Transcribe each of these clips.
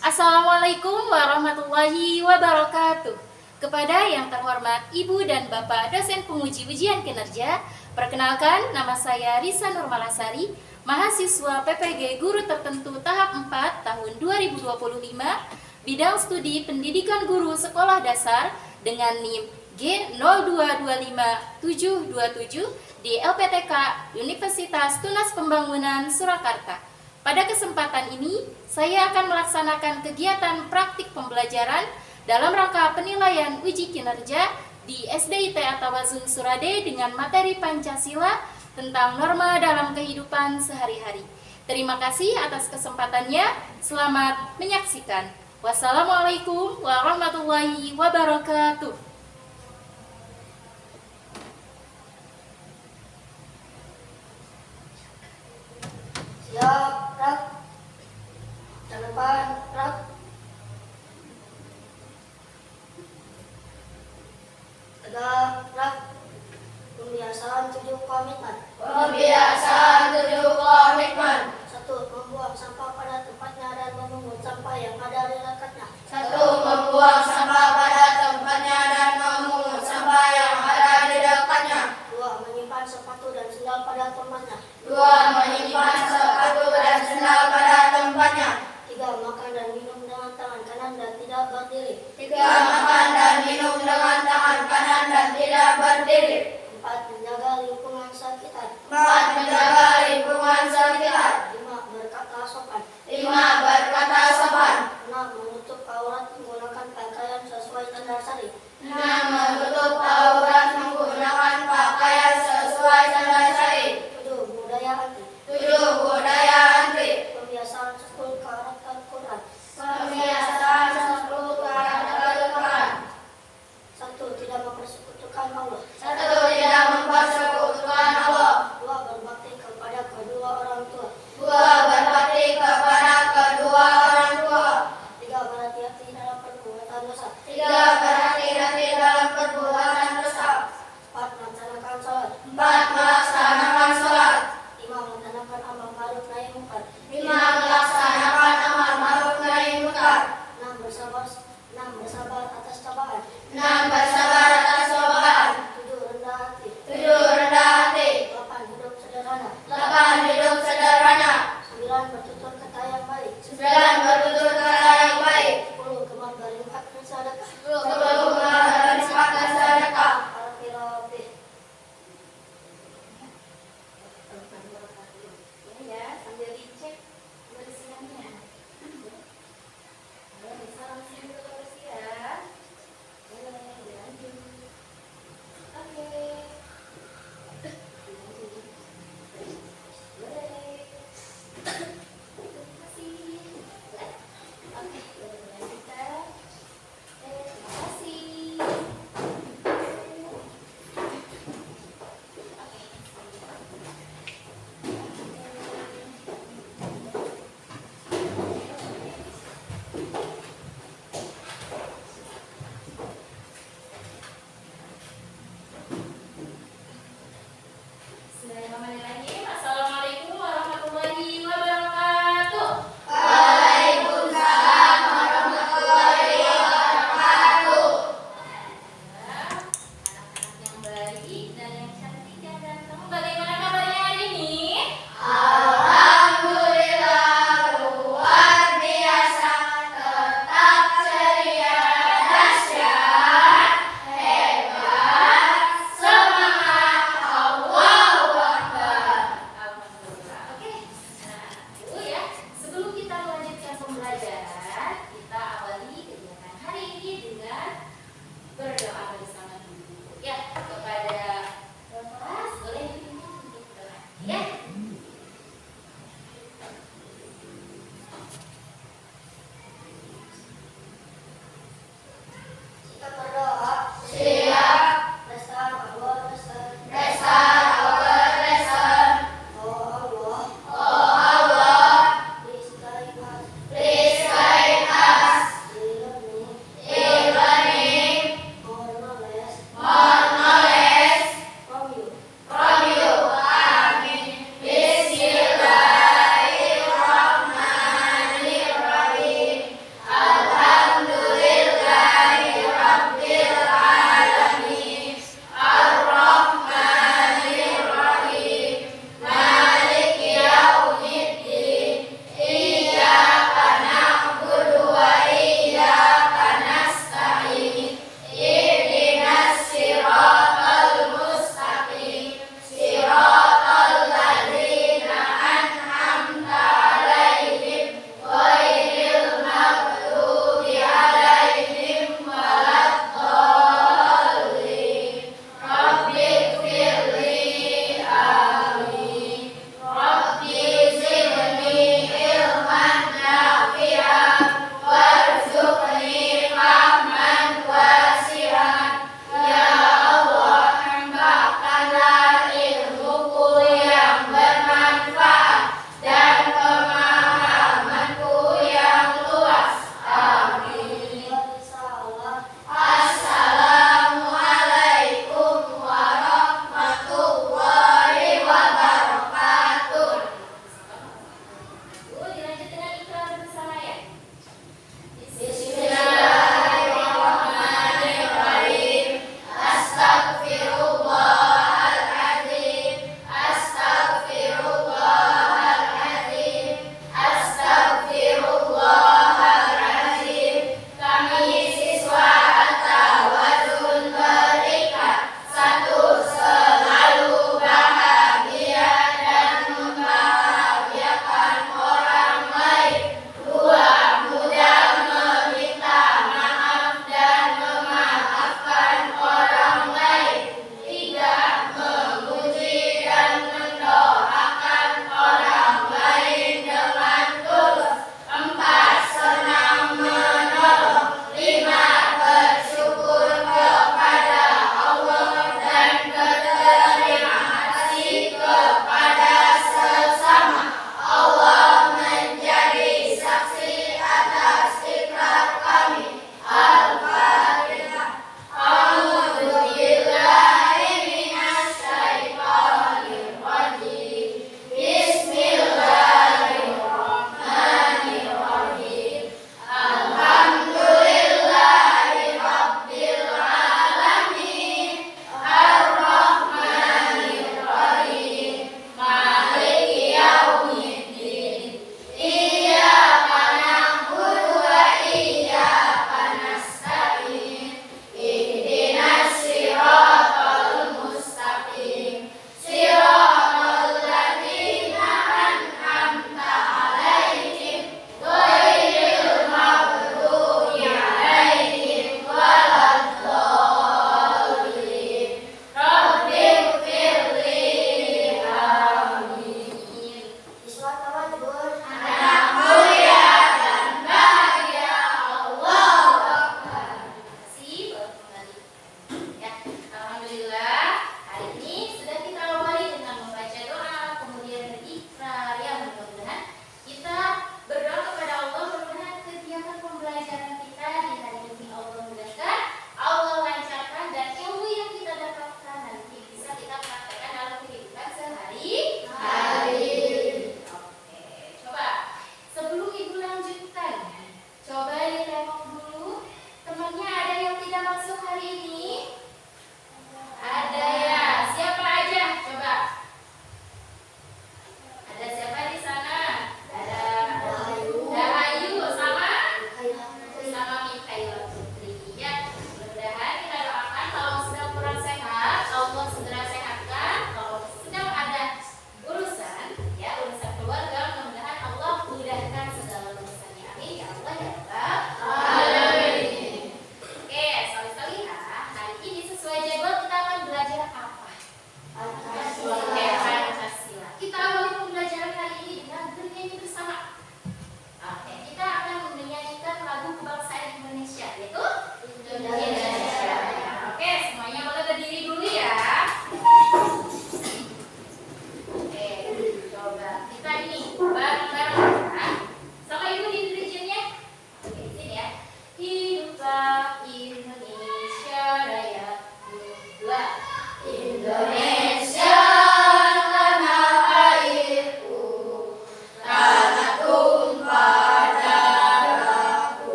Assalamualaikum warahmatullahi wabarakatuh. Kepada yang terhormat Ibu dan Bapak dosen penguji ujian kinerja, perkenalkan nama saya Risa Nurmalasari, mahasiswa PPG Guru Tertentu tahap 4 tahun 2025, bidang studi Pendidikan Guru Sekolah Dasar dengan NIM G0225727 di LPTK Universitas Tunas Pembangunan Surakarta. Pada kesempatan ini, saya akan melaksanakan kegiatan praktik pembelajaran dalam rangka penilaian uji kinerja di SDIT Atawazun Surade dengan materi Pancasila tentang norma dalam kehidupan sehari-hari. Terima kasih atas kesempatannya. Selamat menyaksikan. Wassalamualaikum warahmatullahi wabarakatuh. Siap, rak. Depan, rak. Tegak, rak. Pembiasaan 7 komitmen. Pembiasaan 7 komitmen. 1. Membuang sampah pada tempatnya dan memungut sampah yang ada di dekatnya. 1. Membuang sampah pada tempatnya dan memungut sampah yang ada di dekatnya. 2. Menyimpan sepatu dan sendal pada tempatnya. 2. Menyimpan sepatu dan sendal pada tempatnya. 3. Makan dan minum dengan tangan kanan dan tidak berdiri. 3. Makan dan minum dengan tangan kanan dan tidak berdiri. 4. Menjaga lingkungan sekitar. 4. Menjaga lingkungan sekitar. 5. Berkata sopan. 5. Berkata sopan. 6. Menutup aurat menggunakan pakaian sesuai standar syari. 6. Menutup aurat menggunakan pakaian sesuai standar syari. 7. Budaya anti. 7. Budaya anti. Pembiasaan 10 karakter Quran. Pembiasaan 10 karakter Al-Quran. 1. Tidak mempersekutukan Allah. 1. Tidak mempersekutukan Allah. 2. Berbakti kepada kedua orang tua. 2. Berbakti kepada kedua orang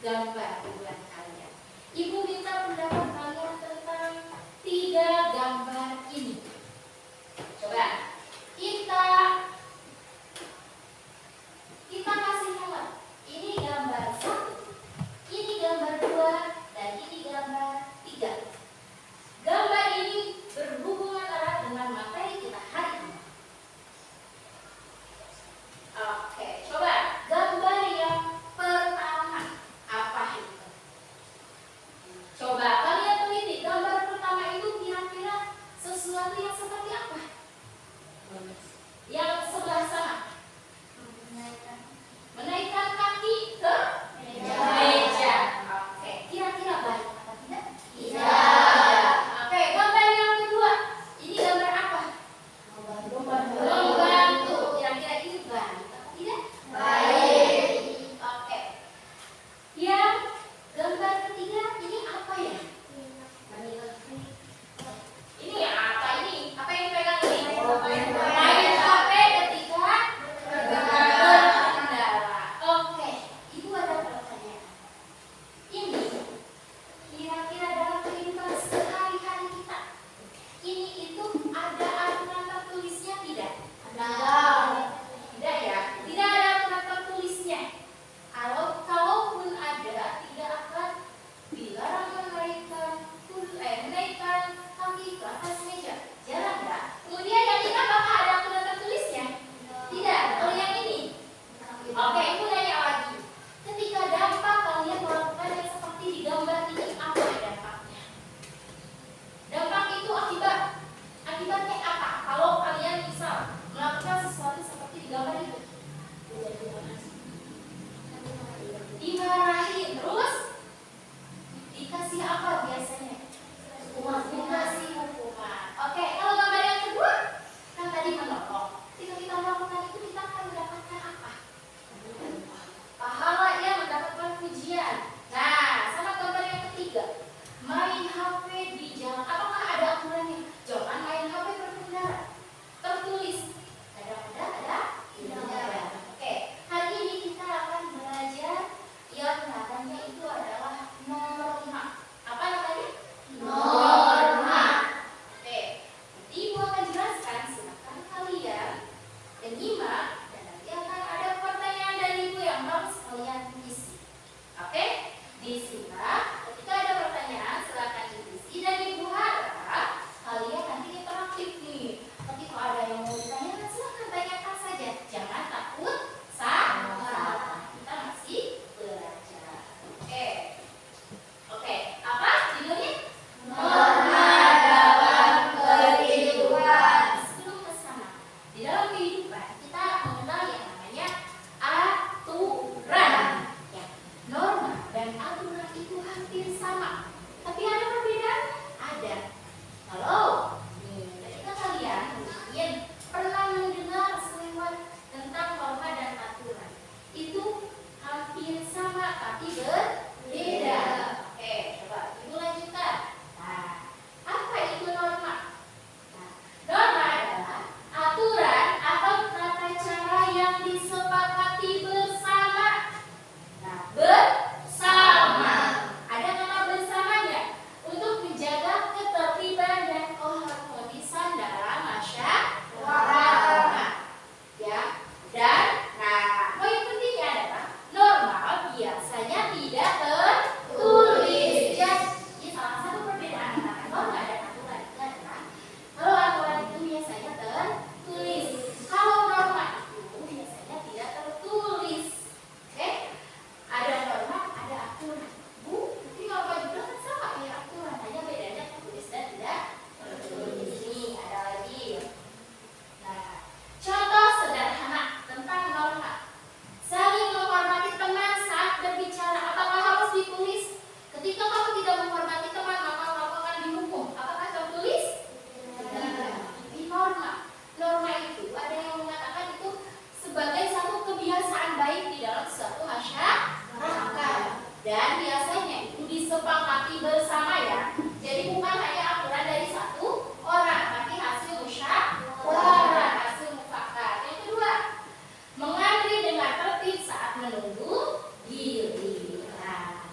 gambar buat kalian. Ibu minta pendapat kalian tentang 3 gambar ini. Coba kita kasih nomor. Ini gambar 1, ini gambar 2, dan ini gambar 3. Gambar ini berhubungan erat dengan materi kita hari ini. Oke, coba gambar yang pertama apa itu? Coba kalian teliti gambar pertama itu kira-kira sesuatu yang seperti apa? Yang sebelah sana. Menaikkan kaki ke meja. Oke, kira-kira baik apa tidak? Tidak. Oke, gambar yang kedua. Ini gambar apa? Membantu. Kira-kira ini baik apa tidak? Baik. Oke. Yang gambar ketiga ini apa ya? Ini apa ini? Apa yang dipegang ini? Main HP ketika berkendara. Oke, Ibu ada pertanyaan. Ini kira-kira dalam kehidupan sehari-hari kita, ini itu ada aturan tertulisnya tidak? Tidak ya? Tidak ada aturan tertulisnya. Kalaupun ada, tidak akan dilarang menaikkan kaki ke atas meja. Jarang ya? Kemudian yang ini apakah ada aturan tertulisnya? Tidak. Kalau yang ini? Oke, Ibu nanya lagi. Ketika dampak kalian melakukan yang seperti di gambar ini, apa dampaknya? Dampak itu akibatnya apa? Kalau kalian misal melakukan sesuatu seperti di gambar itu, dimarahin, terus dikasih apa biasanya? Dikasih hukuman. Oke, kalau gambar yang kedua kan tadi menolong. Ketika kita melakukan itu, kita akan mendapatkan apa? Pahala ya, mendapatkan pujian. Nah, sama gambar yang ketiga, main HP di jalan. Apakah ada aturannya? Jangan main HP berkendara. Tertulis. Ada? Tidak. Oke, hari ini kita akan belajar yang namanya itu adalah norma. Apa namanya? Norma. Oke, nanti Ibu akan jelaskan. Silakan kalian menyimak dan nanti akan ada pertanyaan dari Ibu yang harus kalian isi. Oke, disimak. Ketika ada pertanyaan, silakan diisi dan Ibu harap kalian nanti interaktif nih. Ketika ada yang mau ditanyakan, silakan tanyakan saja. Jangan takut salah. Kita masih belajar. Oke, apa judulnya? Norma dalam kehidupan. Sebelum ke sana, di dalam kehidupan kita mengenal yang namanya aturan. Ya, norma dan aturan itu hampir sama, tapi ada perbedaan. Ada. Kalau ketika kalian mungkin pernah mendengar selewat tentang norma dan aturan, itu hampir sama tapi berbeda. Oke, coba Ibu lanjutkan. Nah, apa itu norma? Nah, norma adalah aturan atau tata cara yang disepakati bersama. Nah, bersama. Ada kata bersamanya untuk menjaga ketertiban dan keharmonisan dalam masyarakat. Ya, dan poin pentingnya adalah norma biasanya tidak tertulis. Jadi salah satu perbedaan antara norma dan aturan itu adalah kalau aturan itu biasanya tertulis, kalau norma itu biasanya tidak tertulis. Oke, ada norma, ada aturan. Bu, tapi norma juga kan sama ya aturan, hanya bedanya tertulis dan tidak tertulis. Ini ada lagi. Nah, contoh sederhana tentang norma. Saling menghormati teman saat berbicara. Apakah harus ditulis? Ketika kamu tidak menghormati teman, maka kamu akan dihukum. Apakah tertulis? Tidak. Ini norma. Norma itu ada yang mengatakan itu sebagai satu kebiasaan baik di dalam suatu masyarakat. Dan biasanya itu disepakati bersama ya. Jadi bukan hanya aturan dari satu orang, tapi hasil musyawarah, hasil mufakat. Yang kedua, mengantri dengan tertib saat menunggu giliran.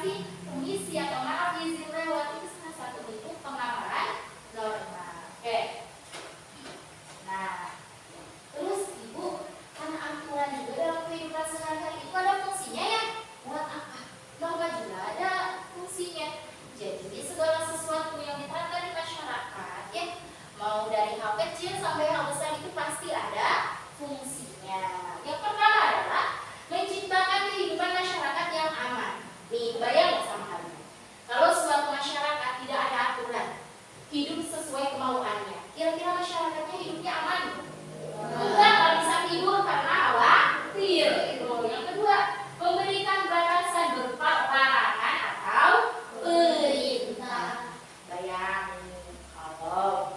pasti permisi atau maaf izin lewat itu salah satu bentuk pemahaman norma. Oke. Nah, terus Ibu, karena aturan juga dalam kehidupan sehari-hari itu ada fungsinya ya. Buat apa? Norma juga ada fungsinya. Jadi segala sesuatu yang diterapkan di masyarakat ya, mau dari hal kecil sampai hal besar itu pasti ada fungsinya. Yang pertama adalah menciptakan kehidupan masyarakat yang aman. Nih, bayang nggak sama kalian? Kalau suatu masyarakat tidak ada aturan, hidup sesuai kemauannya, kira-kira masyarakatnya hidupnya aman? Enggak, kalau bisa tidur karena khawatir. Itu. Yang kedua, memberikan batasan berupa larangan atau perintah. Bayangin kalau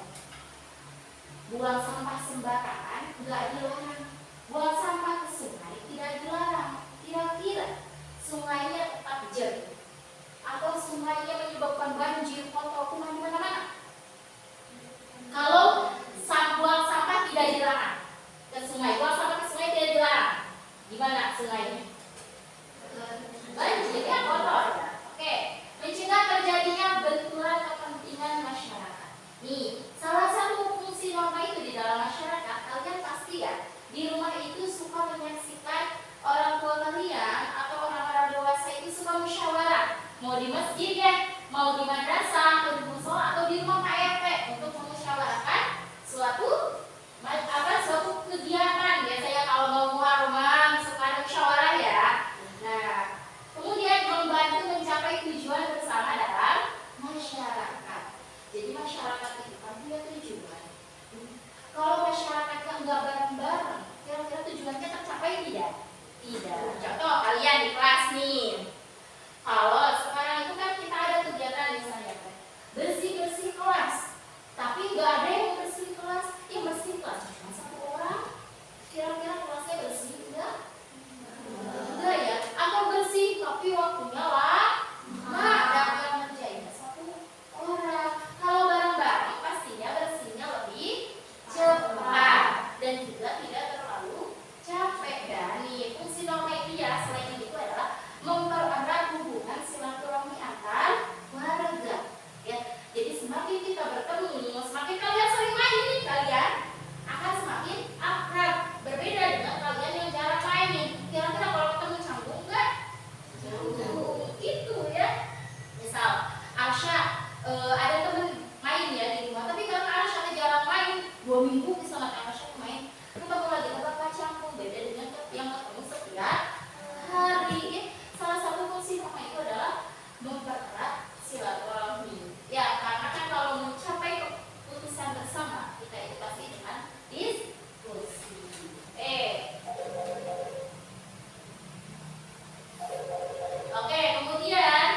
buang sampah sembarangan enggak dilarang, buang sampah ke sungai tidak dilarang, kira-kira sungainya tetap jernih atau sungainya menyebabkan banjir, kotor, kuman di mana-mana? Kalau buang sampah tidak dilarang ke sungai, buang sampah ke sungai tidak dilarang, gimana sungainya? Banjir ya, kotor ya. Oke, mencegah terjadinya benturan kepentingan masyarakat. Nih, salah satu fungsi norma itu di dalam masyarakat, kalian pasti ya di rumah itu suka menyaksikan orang tua kalian atau orang-orang dewasa itu suka musyawarah, mau di masjid ya, mau di madrasah atau di musola atau di rumah Pak RT untuk memusyawarahkan suatu kegiatan. Biasanya kalau mau muharram suka ada musyawarah ya. Nah, kemudian membantu mencapai tujuan bersama dalam masyarakat. Jadi masyarakat itu kan punya tujuan. Kalau masyarakatnya enggak bareng-bareng, kira-kira tujuannya tercapai tidak? Tidak. Contoh kalian di kelas nih. Kalau sekarang itu kan kita ada kegiatan misalnya kan, bersih-bersih kelas. Tapi enggak ada yang bersih kelas. Yang bersih kelas cuma satu orang. Kira-kira kelasnya bersih enggak? Enggak ya. Atau bersih tapi waktunya lama dan yang ngerjainnya satu orang. Kalau bareng-bareng pastinya bersihnya lebih cepat dan juga tidak terlalu capek. Dan nih fungsi norma itu ya selain itu adalah mempererat hubungan silaturahmi antar warga ya. Jadi semakin kita bertemu, semakin kalian sering main nih, kalian akan semakin akrab. Berbeda dengan kalian yang jarang main nih. Kira-kira kalau ketemu canggung enggak? Canggung gitu ya. Misal Arsya ada temen main ya di rumah, tapi karena Arsya jarang main, 2 minggu misalnya Arsya main, ketemu lagi bakal canggung. Beda dengan yang ketemu setiap hari ya. Salah satu fungsi norma itu adalah mempererat silaturahmi ya, karena kan kalau mencapai keputusan bersama kita itu pasti dengan diskusi. Oke, kemudian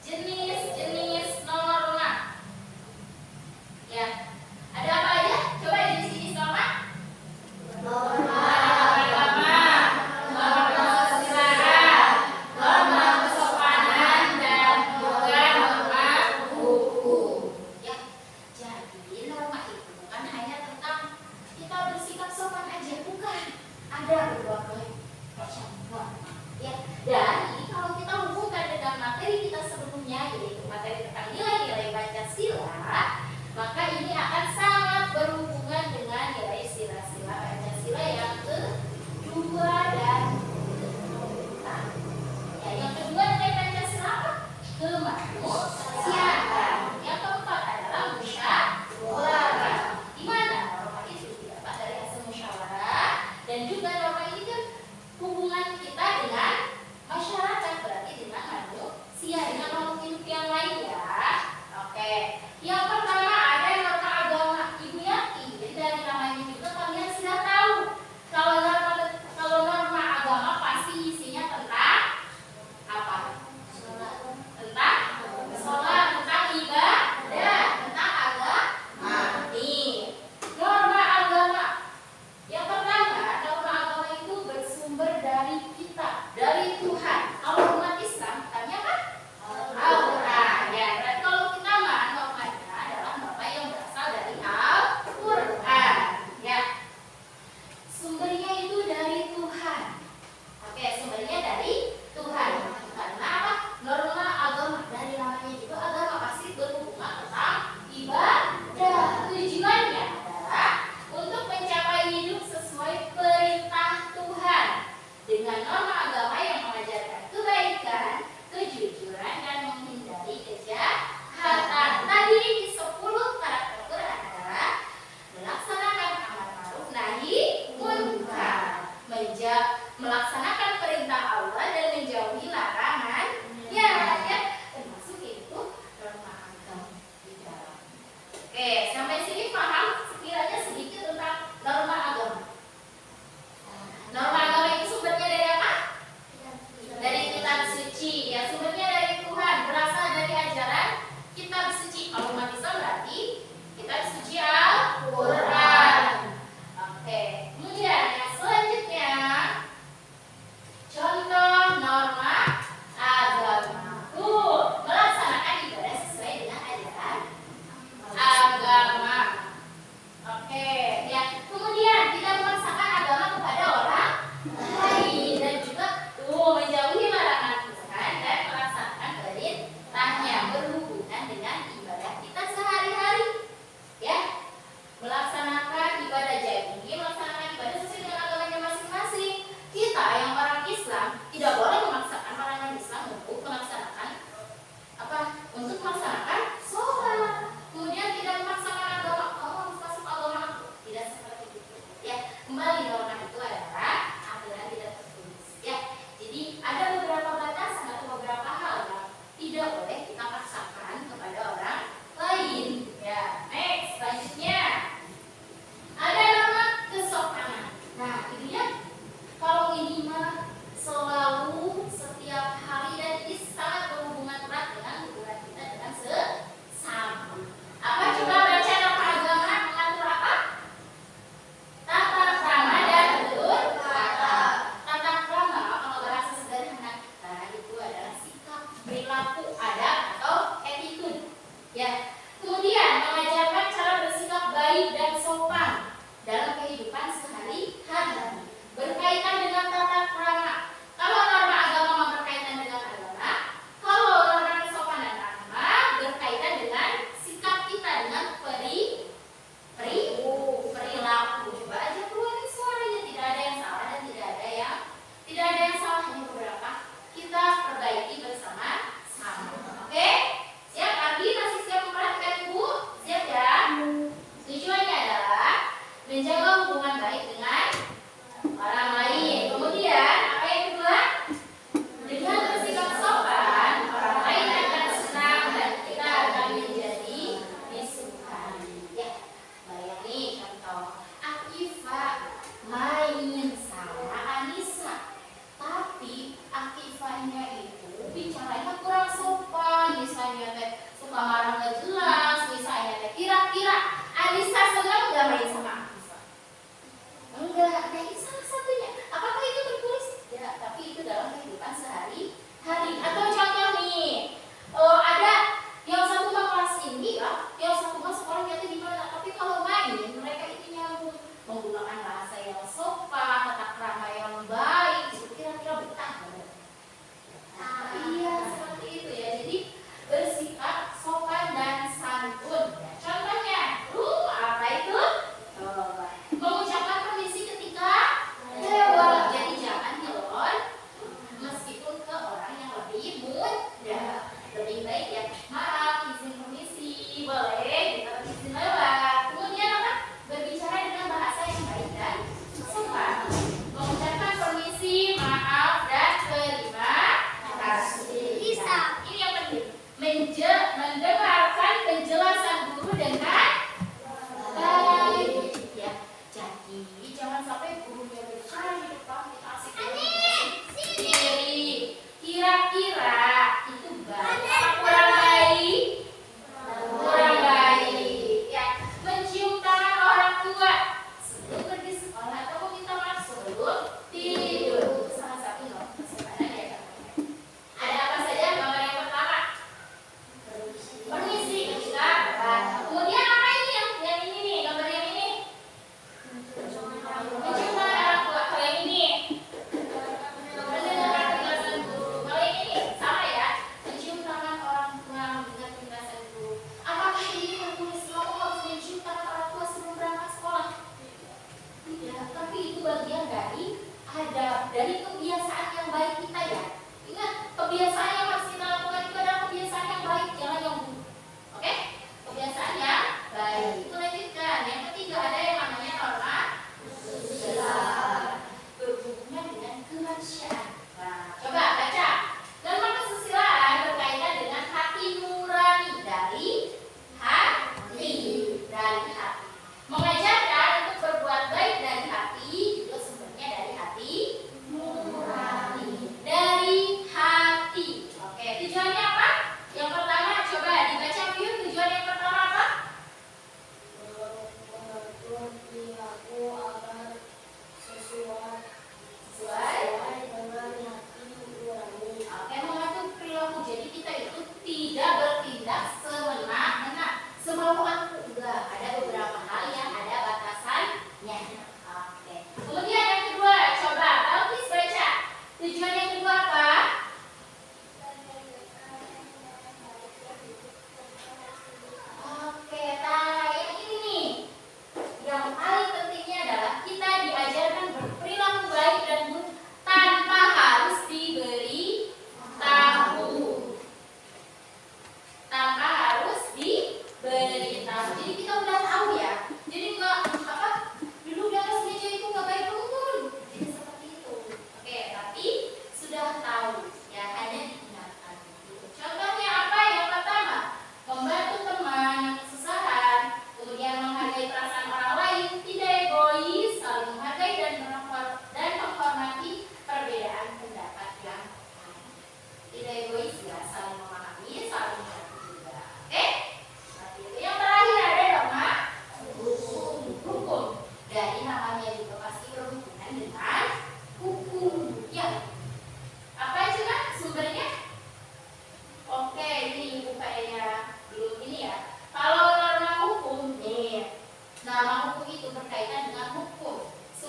jenis-jenis norma ya, ada apa aja? Coba jenis-jenis norma. Norma agama, norma kesusilaan, norma kesopanan, dan juga norma hukum ya. Jadi norma itu bukan hanya tentang kita bersikap sopan aja, bukan. Ada berbagai macam norma ya. Dan ini kalau kita hubungkan dengan materi kita sebelumnya, yaitu materi tentang nilai-nilai Pancasila, maka ini akan sangat berhubungan dengan nilai sila-sila Pancasila yang kedua dan keempat. Ya, yang kedua nilai Pancasila apa? Kemanusiaan. Yang keempat adalah musyawarah. Di mana norma itu didapat dari hasil musyawarah, dan juga norma ini kan hubungan kita dengan masyarakat, berarti dengan manusia, dengan makhluk hidup yang lain ya. Oke, yang pertama ada norma agama. kita paksakan kepada orang lain. Ya, next, selanjutnya ada nama kesopanan. Nah, ini ya, kalau ini mah selalu setiap hari dan ini sangat berhubungan erat dengan hubungan kita dengan sesama. Apa coba baca nota agama mengatur apa? Tata krama dan tutur kata. Tata krama kalau bahasa sederhana kita itu adalah sikap, perilaku, adat atau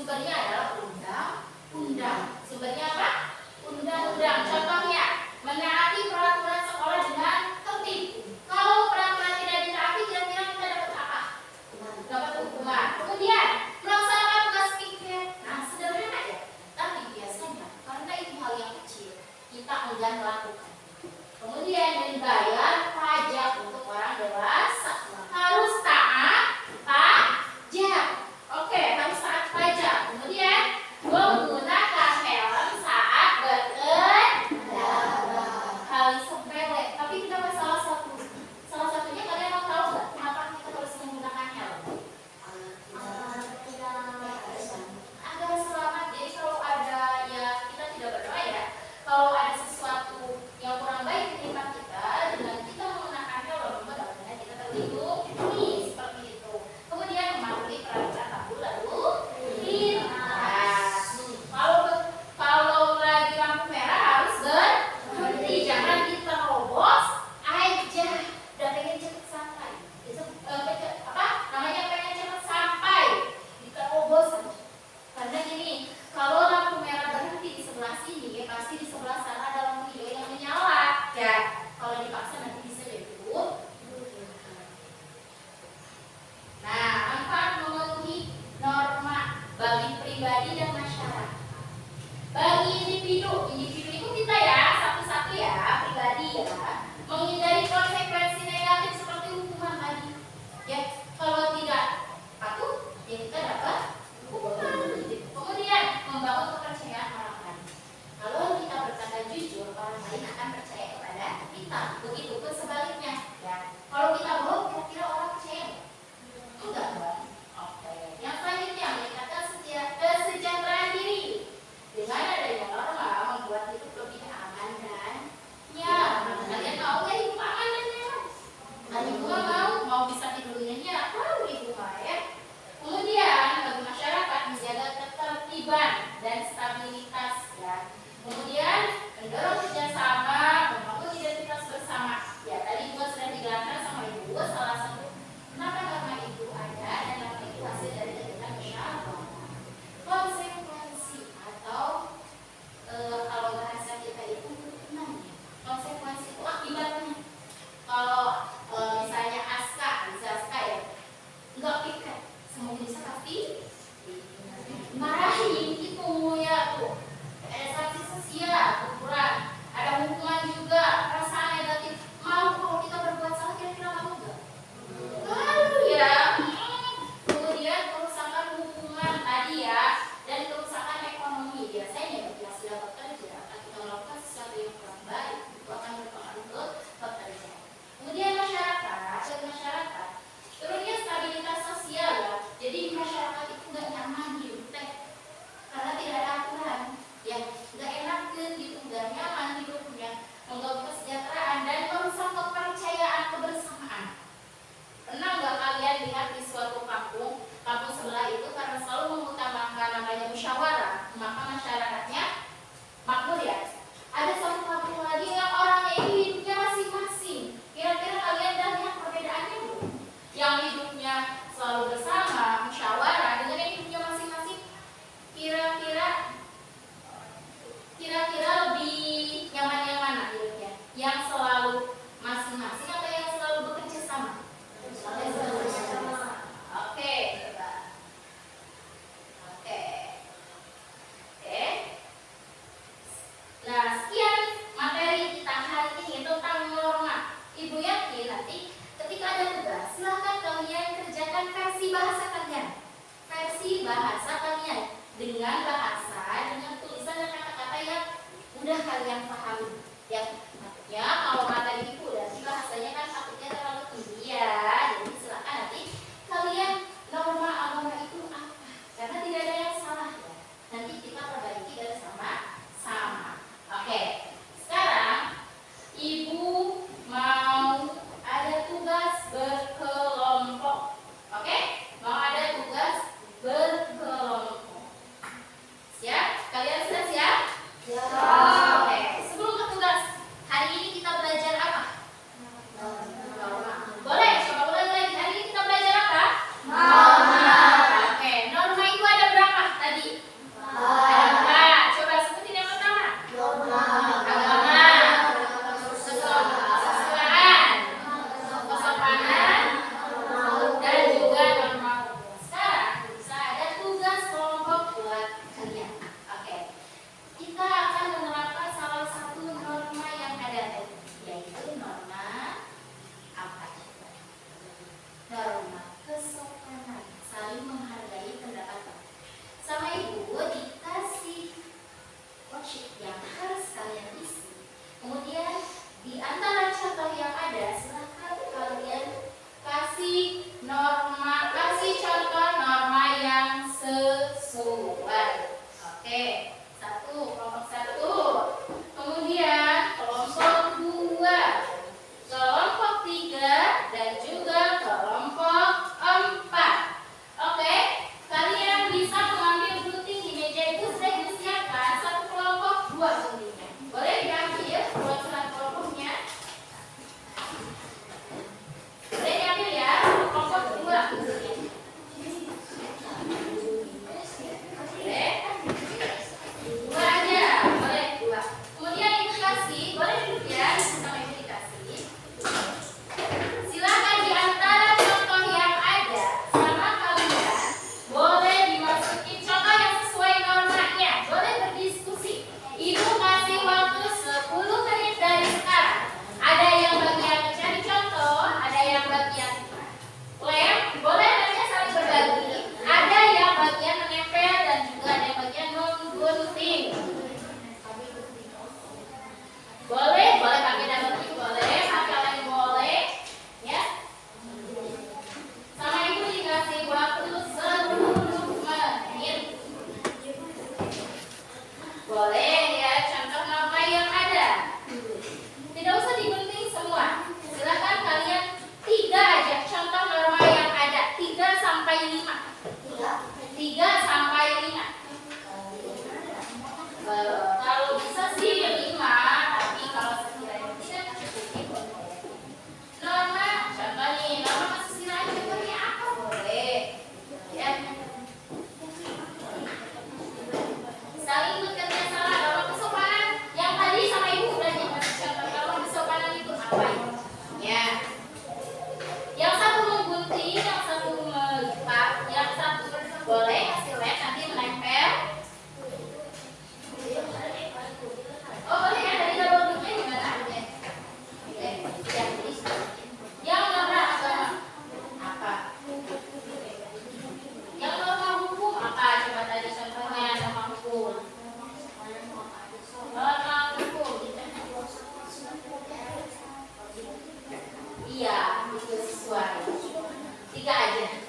Sumbernya adalah undang-undang. Sumbernya apa? Undang-undang. Contohnya, menaati peraturan sekolah dengan tertib. Kalau peraturan tidak ditaati, kira-kira kita dapat apa? Dapat hukuman. Kemudian, melaksanakan tugas piket. Nah, sederhana aja. Tapi biasanya, karena itu hal yang kecil, kita enggan melakukan. Kemudian, membayar pajak untuk orang dewasa. Harus taat pajak. Oke, harus taat pajak. Kemudian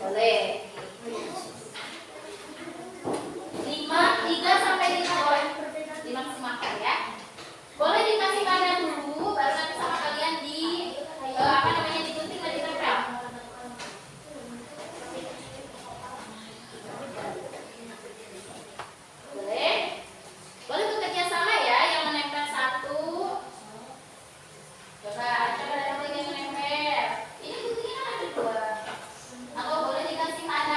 Boleh. 3 sampai 5 boleh dimaksimalkan ya. Boleh dikasih tanda dulu, baru nanti sama kalian digunting dan ditempel. Boleh? Boleh bekerja sama ya, yang menempel 1. Coba ada yang menempel. Ini guntingnya ada 2. Atau boleh dikasih tanda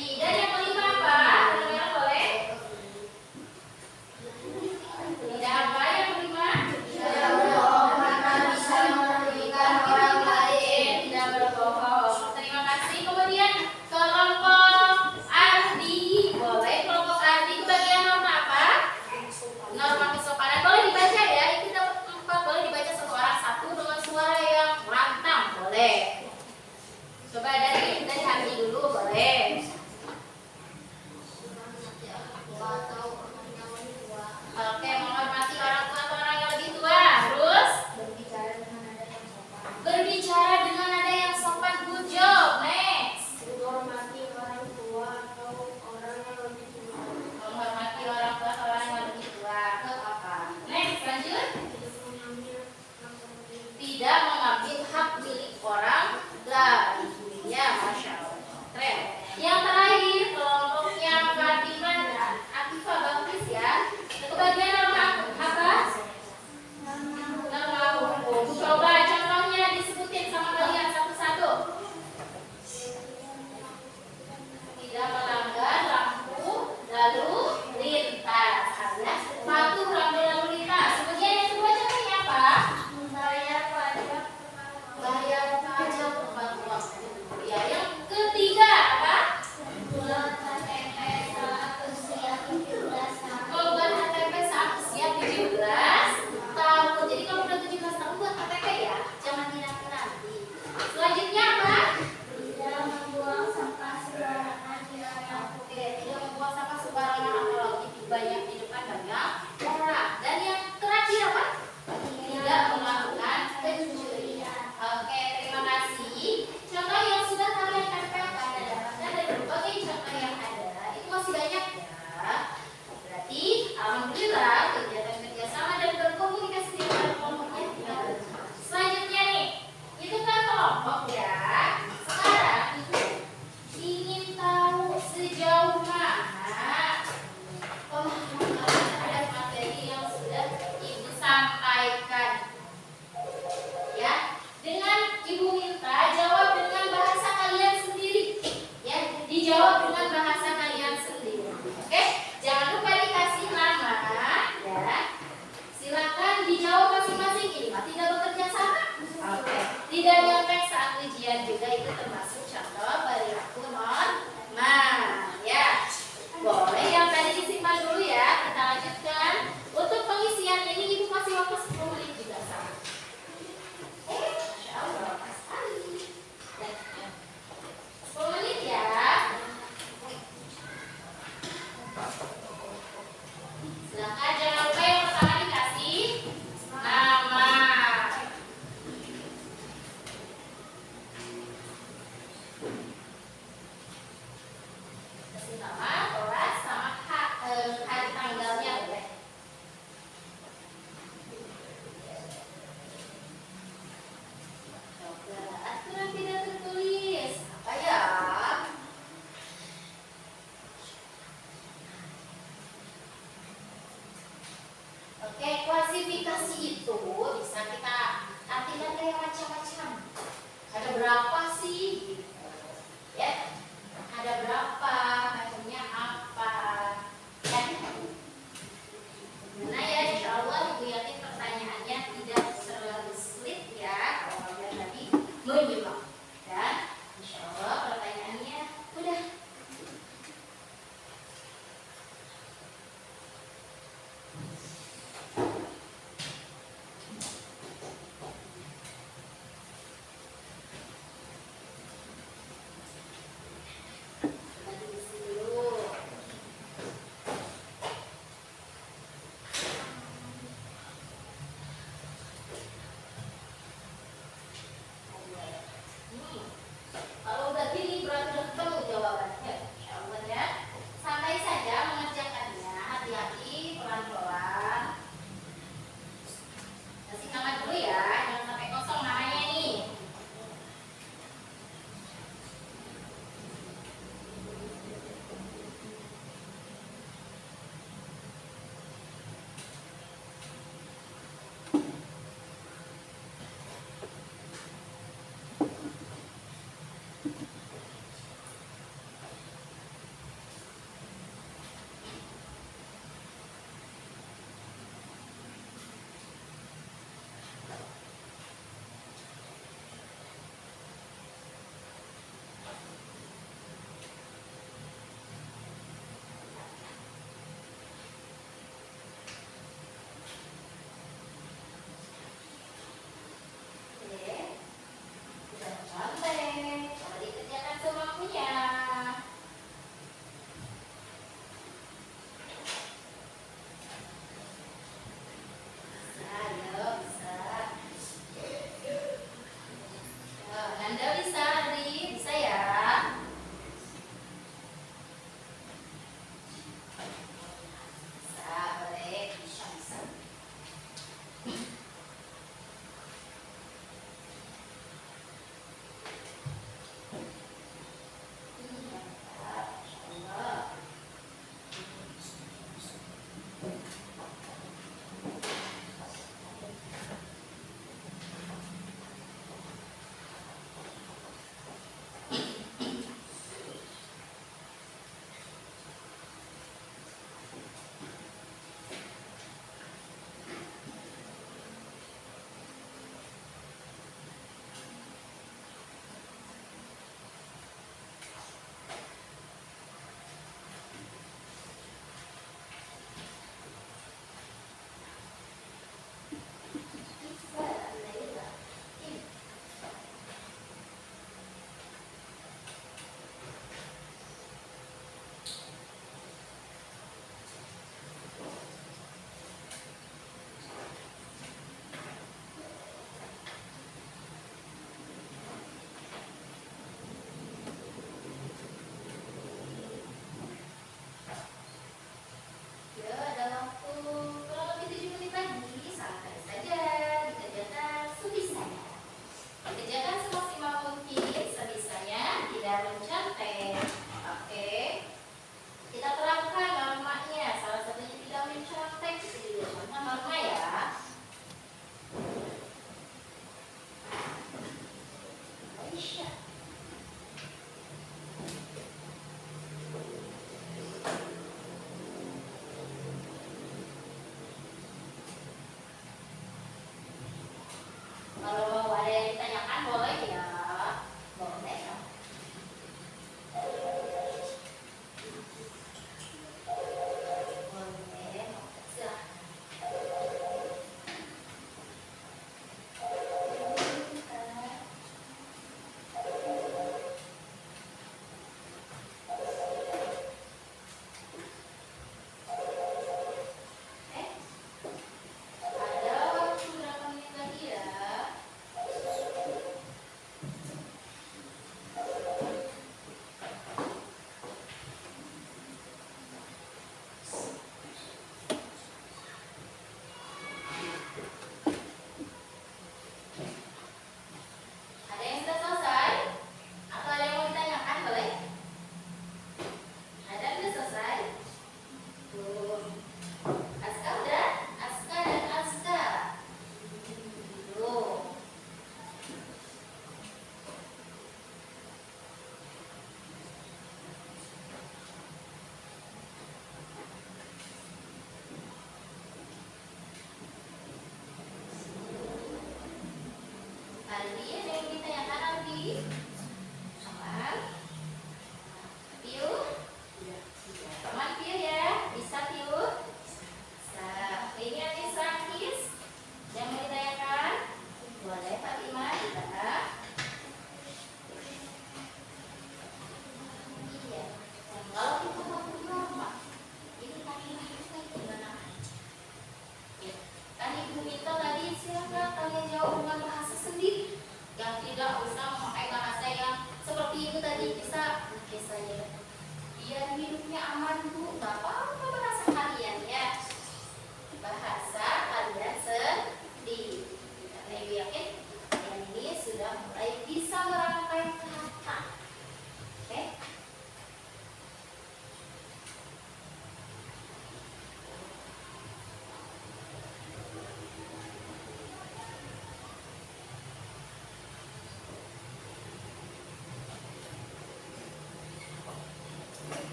Febri. Dan yang kelima apa? Teman-teman boleh? Tidak apa yang kelima? Tidak berbohong karena bisa merugikan orang lain. Tidak berbohong. Terima kasih. Kemudian kelompok Ardi. Boleh kelompok Ardi kebagian norma apa? Norma kesopanan. Boleh dibaca ya. Ini dapat 4. Boleh dibaca satu orang satu dengan suara yang lantang. Boleh. Coba dari Ardi dulu boleh. Oke, menghormati orang tua atau orang yang lebih tua. Terus berbicara dengan nada yang sopan. Good job. Next. Menghormati orang tua atau orang yang lebih tua. Menghormati orang tua atau orang yang lebih tua. Ke apa? Next, lanjut. Tidak mengambil hak milik orang lain. Ya, Masya Allah. Keren. Yang terakhir, kelompoknya Fatimah dan Akifah Bakris ya. Kebagian norma apa? Norma hukum. Coba contohnya disebutin sama kalian satu-satu. Tidak melanggar lampu lalu lintas. Alias patuh lampu lalu lintas. Kemudian yang kedua contohnya apa? Membayar pajak. Bayar pajak tepat waktu. Ya, yang ketiga apa? Bulan KTP saat usia 17 tahun. Membuat KTP saat usia 17 tahun. Jadi kalau udah 17 tahun buat KTP ya, jangan dinanti-nanti. Selanjutnya apa? Tidak membuang sampah sembarangan di area Oke, tidak membuang sampah sembarangan atau lebih banyak di depan banyak orang. Dan yang terakhir apa? Tidak melakukan pencurian. Oke, terima kasih. Contoh yang sudah kalian tempelkan dan dapatkan dari berbagai contoh yang ada itu masih banyak ya. Berarti alhamdulillah kegiatan kerjasama dan berkomunikasi di antara kelompoknya tidak berjalan. Selanjutnya nih, itu kan kelompok ya. Sekarang ibu ingin tahu sejauh mana pemahaman kalian terhadap materi yang sudah ibu sampaikan. Ya, dengan ibu minta jawab dengan bahasa kalian sendiri. Ya, dijawab dengan bahasa kalian sendiri. Oke, jangan lupa dikasih nama. Ya, silakan dijawab masing-masing. Ini mah tidak bekerja sama. Oke, tidak nyontek saat ujian juga itu termasuk contoh perilaku norma. Ya, boleh yang tadi disimpan dulu ya. Kita lanjutkan. Untuk pengisian ini ibu kasih waktu 10 menit juga sama. Masya Allah, pas sekali. 10 menit ya. Silakan, jangan lupa yang pertama dikasih nama. Kasih nama, kelas, sama hari tanggalnya boleh. Coba aturan tidak tertulis apa ya? Oke, klasifikasi itu bisa kita artikan kayak macam-macam. Ada berapa sih? Ya, ada berapa? Macamnya apa? Ya. Nah ya, insya Allah Ibu yakin pertanyaannya tidak terlalu sulit ya. Kalau kalian tadi menyimak. Dan insya Allah pertanyaannya mudah.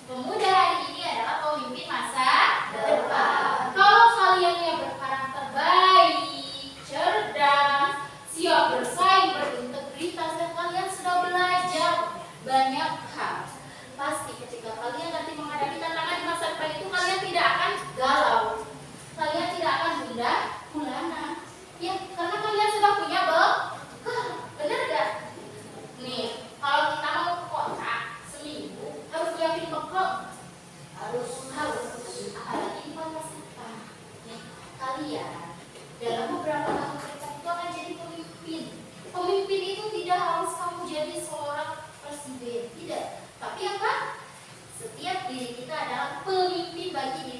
Pemuda hari ini adalah pemimpin masa depan. Kalau kalian yang berkarakter baik, cerdas, siap bersaing, berintegritas, dan kalian sudah belajar banyak hal, pasti ketika kalian nanti menghadapi tantangan di masa depan itu kalian tidak akan galau, kalian tidak akan gundah gulana, ya karena kalian sudah punya bekal, benar gak? Nih, kalau kita mau ke kota seminggu harus nyiapin bekal, harus apalagi di masa depan. Nih, kalian dalam beberapa tahun ke depan itu akan jadi pemimpin. Pemimpin itu tidak harus kamu jadi seorang presiden, tidak. Tapi apa? Setiap diri kita adalah pemimpin bagi diri